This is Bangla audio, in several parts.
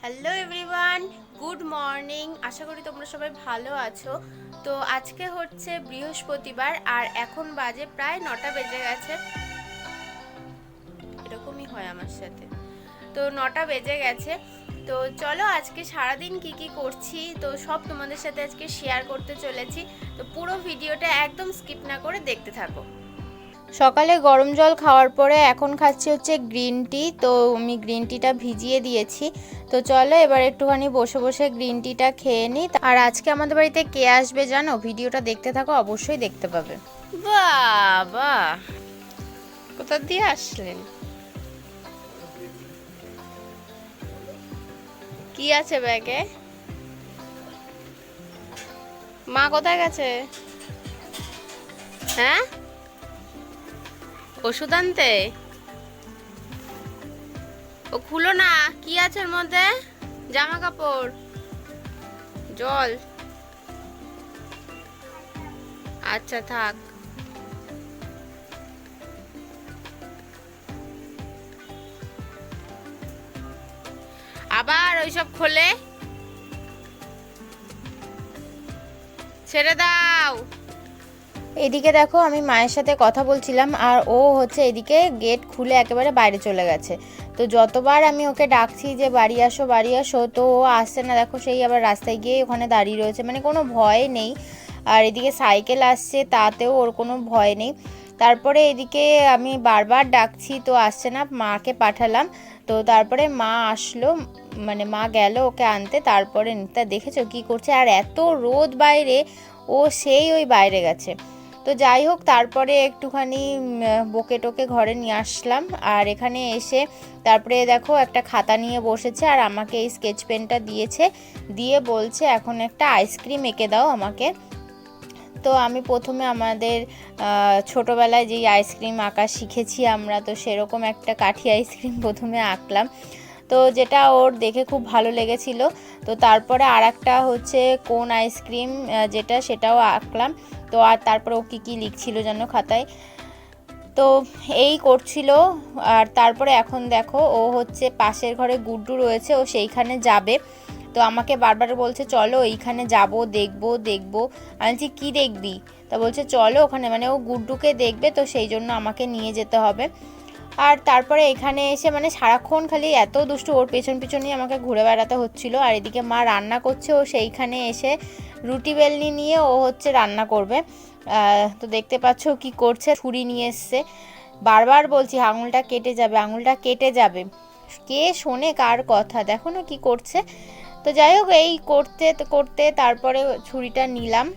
Hello everyone, good morning. আশা করি তোমরা সবাই ভালো আছো। তো আজকে হচ্ছে বৃহস্পতিবার আর এখন বাজে প্রায় 9টা বেজে গেছে। এরকমই হয় আমার সাথে। তো 9টা বেজে গেছে। তো চলো আজকে সারাদিন কি কি করছি তো সব তোমাদের সাথে আজকে শেয়ার করতে চলেছি। তো পুরো ভিডিওটা একদম স্কিপ না করে দেখতে থাকো। সকালে গরম জল খাওয়ার পরে এখন খাচ্ছি হচ্ছে গ্রিন টি। তো আমি গ্রিন টিটা ভিজিয়ে দিয়েছি। তো চলো এবার একটুখানি বসে বসে গ্রিন টিটা খেয়ে নিই। আর আজকে আমাদের বাড়িতে কে আসবে জানো? ভিডিওটা দেখতে থাকো, অবশ্যই দেখতে পাবে। বাবা, কোথা দিয়ে আসলেন? কি আছে ব্যাগে? মা কোথায় গেছে? হ্যাঁ, ওষুধ আনতে? ও খুলো না, কি আছে ওর মধ্যে? জামা কাপড়, জল? আচ্ছা থাক। আবার ওইসব খোলে, ছেড়ে দাও। এদিকে দেখো আমি মায়ের সাথে কথা বলছিলাম আর ও হচ্ছে এদিকে গেট খুলে একেবারে বাইরে চলে গেছে। তো যতবার আমি ওকে ডাকছি যে বাড়ি আসো বাড়ি আসো, তো ও আসছে না। দেখো সেই আবার রাস্তায় গিয়ে ওখানে দাঁড়িয়ে রয়েছে, মানে কোনো ভয় নেই। আর এদিকে সাইকেল আসছে, তাতেও ওর কোনো ভয় নেই। তারপরে এদিকে আমি বারবার ডাকছি তো আসছে না, মাকে পাঠালাম। তো তারপরে মা আসলো, মানে মা গেল ওকে আনতে। তারপরে তা দেখেছো কি করছে, আর এত রোদ বাইরে, ও সেই ওই বাইরে গেছে। তো যাই হোক, তারপরে একটুখানি বকে টোকে ঘরে নিয়ে আসলাম। আর এখানে এসে তারপরে দেখো একটা খাতা নিয়ে বসেছে আর আমাকে এই স্কেচ পেনটা দিয়েছে, দিয়ে বলছে এখন একটা আইসক্রিম এঁকে দাও আমাকে। তো আমি প্রথমে আমাদের ছোটোবেলায় যেই আইসক্রিম আঁকা শিখেছি আমরা, তো সেরকম একটা কাঠি আইসক্রিম প্রথমে আঁকলাম। তো যেটা ওর দেখে খুব ভালো লেগেছিল। তো তারপরে আর একটা হচ্ছে কোন আইসক্রিম, যেটা সেটাও আঁকলাম। তো আর তারপরে ও কী কী লিখছিল যেন খাতায়, তো এই করছিল। আর তারপরে এখন দেখো ও হচ্ছে পাশের ঘরে গুড্ডু রয়েছে, ও সেইখানে যাবে। তো আমাকে বারবার বলছে চলো এইখানে যাব, দেখবো দেখবো। আমি বলছি কী দেখবি? তা বলছে চলো ওখানে, মানে ও গুড্ডুকে দেখবে, তো সেই জন্য আমাকে নিয়ে যেতে হবে। আর তারপরে এখানে এসে মানে সারাক্ষণ খালি এত দুষ্টু, ওর পেছন পেছনই আমাকে ঘুরে বেড়াতে হচ্ছিল। আর এদিকে মা রান্না করছে, ও সেইখানে এসে রুটি বেলনি নিয়ে ও হচ্ছে রান্না করবে। তো দেখতে পাচ্ছ কি করছে, ছুরি নিয়ে এসছে। বারবার বলছি আঙুলটা কেটে যাবে, আঙুলটা কেটে যাবে। কে শোনে কার কথা, দেখো না কি করছে। তো যাই হোক, এই করতে করতে তারপরে ছুরিটা নিলাম।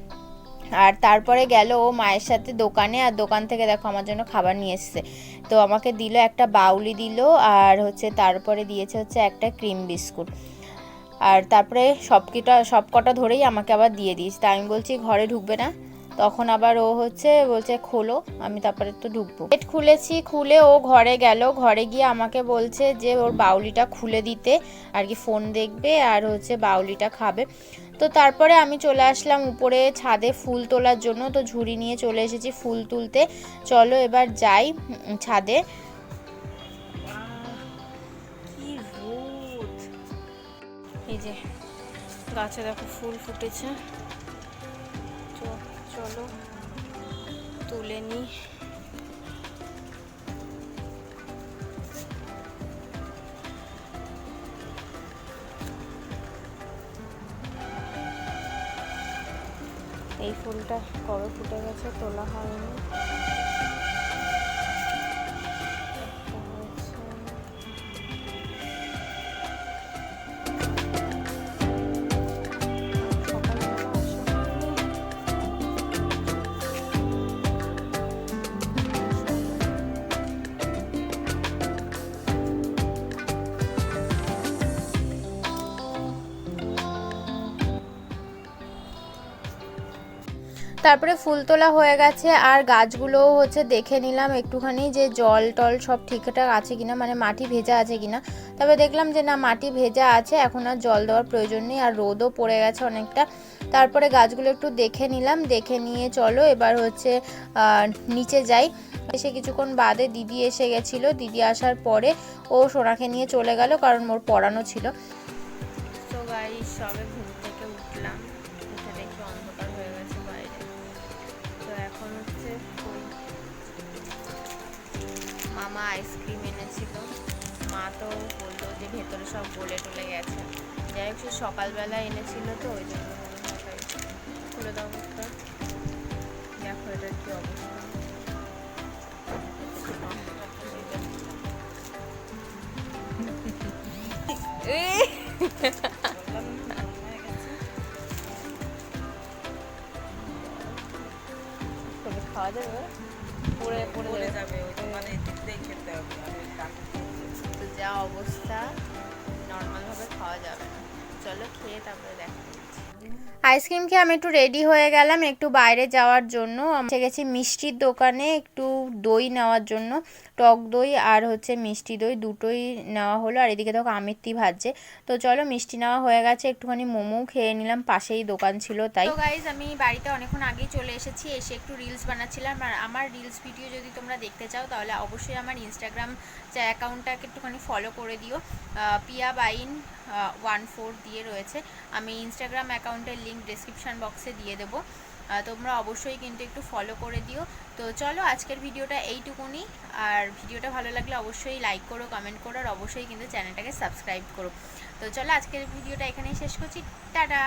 আর তারপরে গেল ও মায়ের সাথে দোকানে, আর দোকান থেকে দেখো আমার জন্য খাবার নিয়ে এসছে। তো আমাকে দিল একটা বাউলি দিল, আর হচ্ছে তারপরে দিয়েছে হচ্ছে একটা ক্রিম বিস্কুট। আর তারপরে সব কটা ধরেই আমাকে আবার দিয়ে দিস। তা আমি বলছি ঘরে ঢুকবে না, তখন আবার ও হচ্ছে বলছে খোলো। আমি তারপরে তো ঢুকবো, গেট খুলেছি, খুলে ও ঘরে গেল। ঘরে গিয়ে আমাকে বলছে যে ওর বাউলিটা খুলে দিতে, আর কি ফোন দেখবে আর হচ্ছে বাউলিটা খাবে। তো তারপরে আমি চলে আসলাম উপরে ছাদে ফুল তোলার জন্য। তো ঝুড়ি নিয়ে চলে এসেছি ফুল তুলতে। চলো এবার যাই ছাদে। কি রোদ! এই যে গাছে দেখো ফুল ফুটেছে। তো চলো তুলে নিই। এই ফুলটা কবে ফুটে গেছে, তোলা হয়নি। তারপরে ফুল তোলা হয়ে গেছে, আর গাছগুলোও হচ্ছে দেখে নিলাম একটুখানি যে জল টল সব ঠিকঠাক আছে কিনা, মানে মাটি ভেজা আছে কিনা। তবে দেখলাম যে না, মাটি ভেজা আছে, এখন আর জল দেওয়ার প্রয়োজন নেই, আর রোদও পড়ে গেছে অনেকটা। তারপরে গাছগুলো একটু দেখে নিলাম, দেখে নিয়ে চলো এবার হচ্ছে নিচে যাই। এসে কিছুক্ষণ বাদে দিদি এসে গেছিলো। দিদি আসার পরে ও সোনাকে নিয়ে চলে গেল, কারণ ওর পড়ানো ছিল। তো গাইস সবে ঘুম থেকে উঠলাম, উঠে দেখি অন্ধকার হয়ে গেছে বাইরে। তো এখন হচ্ছে মামা আইসক্রিম এনেছিল, মা তো বললো যে ভেতরে সব গলে টলে গেছে। যাই হোক, সে সকালবেলা এনেছিল তো ওই জন্য মনে হয়। খুলে দাও মুখটা, দেখো এটার কি অবস্থা। খাওয়া যাবে, পড়ে পড়ে যাবে, তো যা অবস্থা নর্মালভাবে খাওয়া যাবে না। চলো খেয়ে তারপরে দেখা। আইসক্রিম খেয়ে আমি একটু রেডি হয়ে গেলাম একটু বাইরে যাওয়ার জন্য। আমি গেছি মিষ্টির দোকানে একটু দই নেওয়ার জন্য, টক দই আর হচ্ছে মিষ্টি দই দুটোই নেওয়া হলো। আর এদিকে দেখো আমিত্তি ভাজছে। তো চলো মিষ্টি নেওয়া হয়ে গেছে, একটুখানি মোমো খেয়ে নিলাম, পাশেই দোকান ছিল তাই। তো গাইজ আমি বাড়িতে অনেকক্ষণ আগেই চলে এসেছি, এসে একটু রিলস বানাচ্ছিলাম। আর আমার রিলস ভিডিও যদি তোমরা দেখতে চাও তাহলে অবশ্যই আমার ইনস্টাগ্রাম অ্যাকাউন্টটাকে একটুখানি ফলো করে দিও, পিয়া বাইন 14 দিয়ে রয়েছে। আমি ইনস্টাগ্রাম অ্যাকাউন্টের লিঙ্ক ডেসক্রিপশান বক্সে দিয়ে দেবো, তোমরা অবশ্যই কিন্তু একটু ফলো করে দিও। তো চলো আজকের ভিডিওটা এইটুকুনি। আর ভিডিওটা ভালো লাগলে অবশ্যই লাইক করো, কমেন্ট করো, আর অবশ্যই কিন্তু চ্যানেলটাকে সাবস্ক্রাইব করো। তো চলো আজকের ভিডিওটা এখানেই শেষ করছি, টাটা।